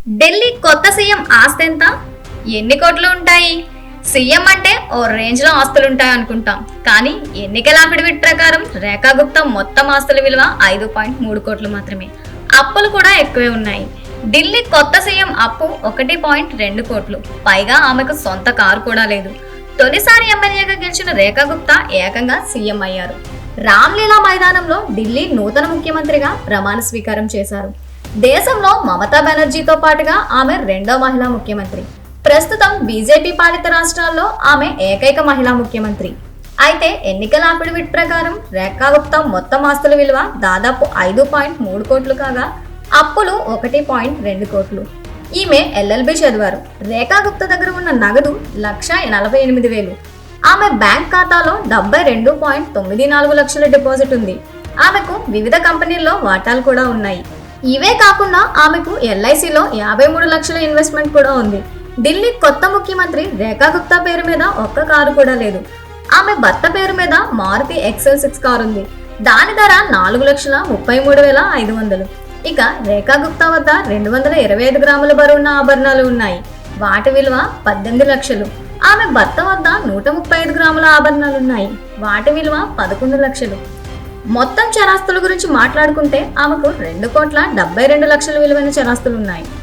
ఢిల్లీ కొత్త సీఎం ఆస్తి ఎంత? ఎన్ని కోట్లు ఉంటాయి? సీఎం అంటే ఓ రేంజ్ లో ఆస్తులు ఉంటాయి అనుకుంటాం, కానీ ఎన్నికల అఫిడవిట్ ప్రకారం రేఖా గుప్తా మొత్తం ఆస్తుల విలువ 5.3 కోట్లు మాత్రమే. అప్పులు కూడా ఎక్కువే ఉన్నాయి. ఢిల్లీ కొత్త సీఎం అప్పు 1.2 కోట్లు, పైగా ఆమెకు సొంత కారు కూడా లేదు. తొలిసారి ఎమ్మెల్యేగా గెలిచిన రేఖా గుప్తా ఏకంగా సీఎం అయ్యారు. రామ్లీలా మైదానంలో ఢిల్లీ నూతన ముఖ్యమంత్రిగా ప్రమాణ స్వీకారం చేశారు. దేశంలో మమతా బెనర్జీతో పాటుగా ఆమె రెండో మహిళా ముఖ్యమంత్రి. ప్రస్తుతం బీజేపీ పాలిత రాష్ట్రాల్లో ఆమె ఏకైక మహిళా ముఖ్యమంత్రి. అయితే ఎన్నికల అఫిడవిట్ ప్రకారం రేఖా గుప్తా మొత్తం ఆస్తుల విలువ దాదాపు 5.3 కోట్లు కాగా అప్పులు 1.2 కోట్లు. ఈమె ఎల్ఎల్బి చదివారు. రేఖా గుప్తా దగ్గర ఉన్న నగదు 1,48,000. ఆమె బ్యాంక్ ఖాతాలో 72.94 లక్షల డిపాజిట్ ఉంది. ఆమెకు వివిధ కంపెనీల్లో వాటాలు కూడా ఉన్నాయి. ఇవే కాకుండా ఆమెకు ఎల్ఐసిలో 53 లక్షల ఇన్వెస్ట్మెంట్ కూడా ఉంది. ఢిల్లీ కొత్త ముఖ్యమంత్రి రేఖా గుప్తా పేరు మీద ఒక్క కారు కూడా లేదు. ఆమె భర్త పేరు మీద మారుతి XL6 కారు ఉంది. దాని ధర 4,33,500. ఇక రేఖా గుప్తా వద్ద 225 గ్రాముల బరువున్న ఆభరణాలు ఉన్నాయి. వాటి విలువ 18 లక్షలు. ఆమె భర్త వద్ద 135 గ్రాముల ఆభరణాలున్నాయి. వాటి విలువ 11 లక్షలు. మొత్తం చరాస్తుల గురించి మాట్లాడుకుంటే ఆమెకు 2,72,00,000 విలువైన చరాస్తులు ఉన్నాయి.